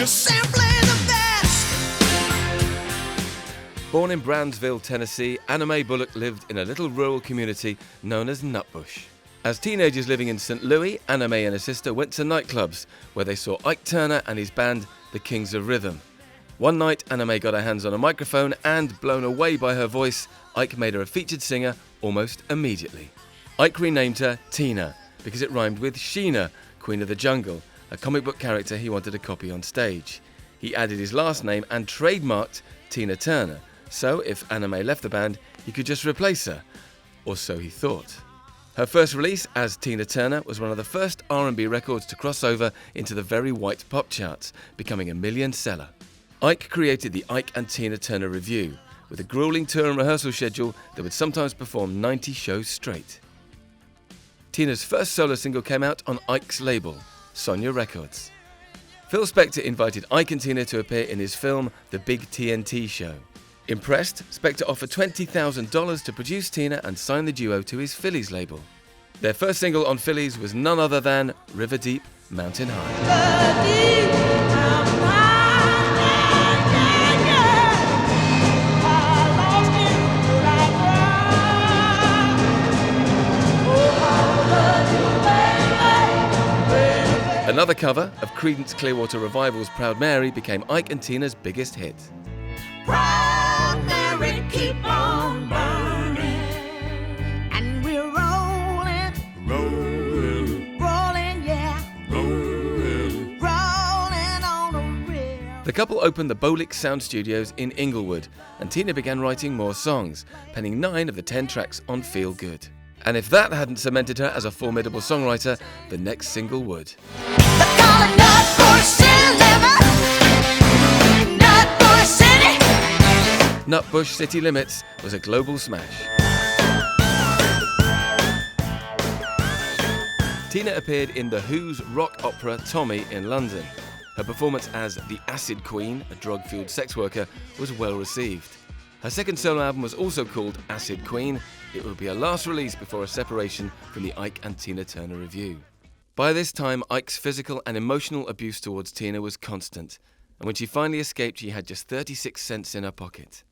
simply the best. Born in Brownsville, Tennessee, Anna Mae Bullock lived in a little rural community known as Nutbush. As teenagers living in St. Louis, Anna Mae and her sister went to nightclubs where they saw Ike Turner and his band, the Kings of Rhythm. One night, Anna Mae got her hands on a microphone and, blown away by her voice, Ike made her a featured singer almost immediately. Ike renamed her Tina because it rhymed with Sheena, Queen of the Jungle, a comic book character he wanted to copy on stage. He added his last name and trademarked Tina Turner, so if Anna Mae left the band, he could just replace her, or so he thought. Her first release as Tina Turner was one of the first R&B records to cross over into the very white pop charts, becoming a million seller. Ike created the Ike and Tina Turner Revue, with a grueling tour and rehearsal schedule that would sometimes perform 90 shows straight. Tina's first solo single came out on Ike's label, Sonia Records. Phil Spector invited Ike and Tina to appear in his film The Big TNT Show. Impressed, Spector offered $20,000 to produce Tina and sign the duo to his Phillies label. Their first single on Phillies was none other than River Deep, Mountain High. Another cover of Creedence Clearwater Revival's Proud Mary became Ike and Tina's biggest hit. Proud Mary, keep on burning, and we're rolling, yeah, rolling on the river. The couple opened the Bolick Sound Studios in Inglewood, and Tina began writing more songs, penning 9 of the 10 tracks on Feel Good. And if that hadn't cemented her as a formidable songwriter, the next single would. Nutbush City Limits was a global smash. Tina appeared in The Who's rock opera Tommy in London. Her performance as the Acid Queen, a drug-fueled sex worker, was well received. Her second solo album was also called Acid Queen. It would be her last release before a separation from the Ike and Tina Turner Revue. By this time, Ike's physical and emotional abuse towards Tina was constant, and when she finally escaped, she had just 36 cents in her pocket.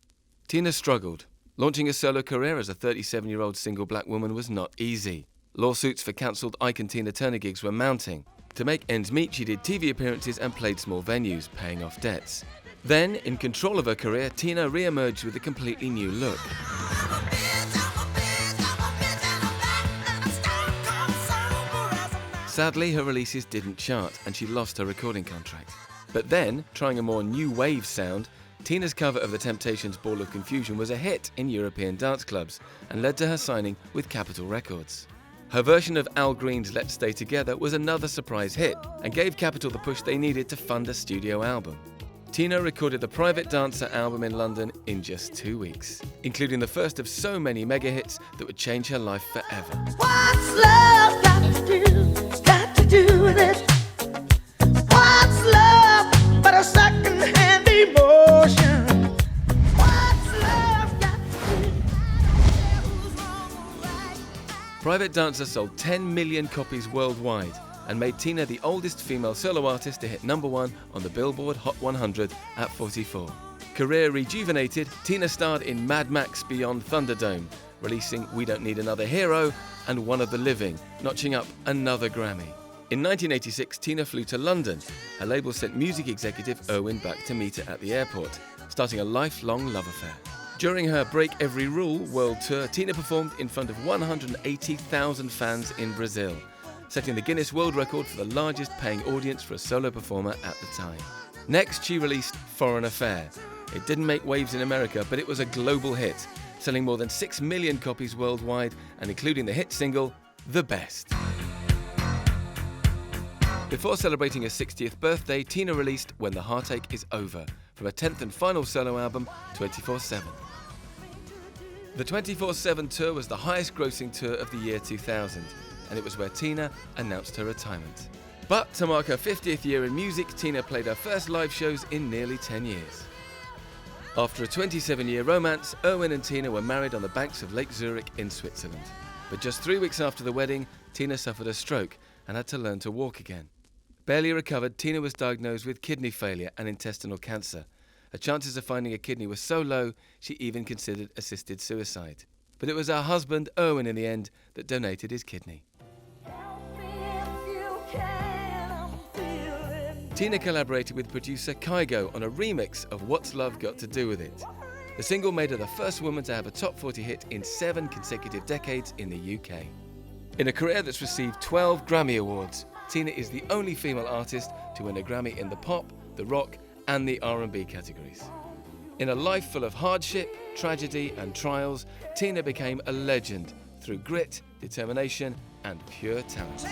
Tina struggled. Launching a solo career as a 37-year-old single black woman was not easy. Lawsuits for cancelled Ike and Tina Turner gigs were mounting. To make ends meet, she did TV appearances and played small venues, paying off debts. Then, in control of her career, Tina re-emerged with a completely new look. Sadly, her releases didn't chart, and she lost her recording contract. But then, trying a more new wave sound, Tina's cover of The Temptations' Ball of Confusion was a hit in European dance clubs and led to her signing with Capitol Records. Her version of Al Green's Let's Stay Together was another surprise hit and gave Capitol the push they needed to fund a studio album. Tina recorded the Private Dancer album in London in just 2 weeks, including the first of so many mega hits that would change her life forever. What's love got to do with it? What's love but a second-hand emotion? What's love got to do? Who's wrong or right? Private Dancer sold 10 million copies worldwide and made Tina the oldest female solo artist to hit #1 on the Billboard Hot 100 at 44. Career rejuvenated, Tina starred in Mad Max Beyond Thunderdome, releasing We Don't Need Another Hero and One of the Living, notching up another Grammy. In 1986, Tina flew to London. Her label sent music executive Irwin back to meet her at the airport, starting a lifelong love affair. During her Break Every Rule world tour, Tina performed in front of 180,000 fans in Brazil, setting the Guinness World Record for the largest paying audience for a solo performer at the time. Next, she released Foreign Affair. It didn't make waves in America, but it was a global hit, selling more than 6 million copies worldwide and including the hit single, The Best. Before celebrating her 60th birthday, Tina released When the Heartache Is Over from her 10th and final solo album, 24/7. The 24/7 tour was the highest grossing tour of the year 2000, and it was where Tina announced her retirement. But to mark her 50th year in music, Tina played her first live shows in nearly 10 years. After a 27-year romance, Irwin and Tina were married on the banks of Lake Zurich in Switzerland. But just 3 weeks after the wedding, Tina suffered a stroke and had to learn to walk again. Barely recovered, Tina was diagnosed with kidney failure and intestinal cancer. Her chances of finding a kidney were so low, she even considered assisted suicide. But it was her husband, Erwin, in the end, that donated his kidney. Tina collaborated with producer Kygo on a remix of What's Love Got to Do With It. The single made her the first woman to have a top 40 hit in 7 consecutive decades in the UK. In a career that's received 12 Grammy Awards, Tina is the only female artist to win a Grammy in the pop, the rock and the R&B categories. In a life full of hardship, tragedy and trials, Tina became a legend through grit, determination and pure talent.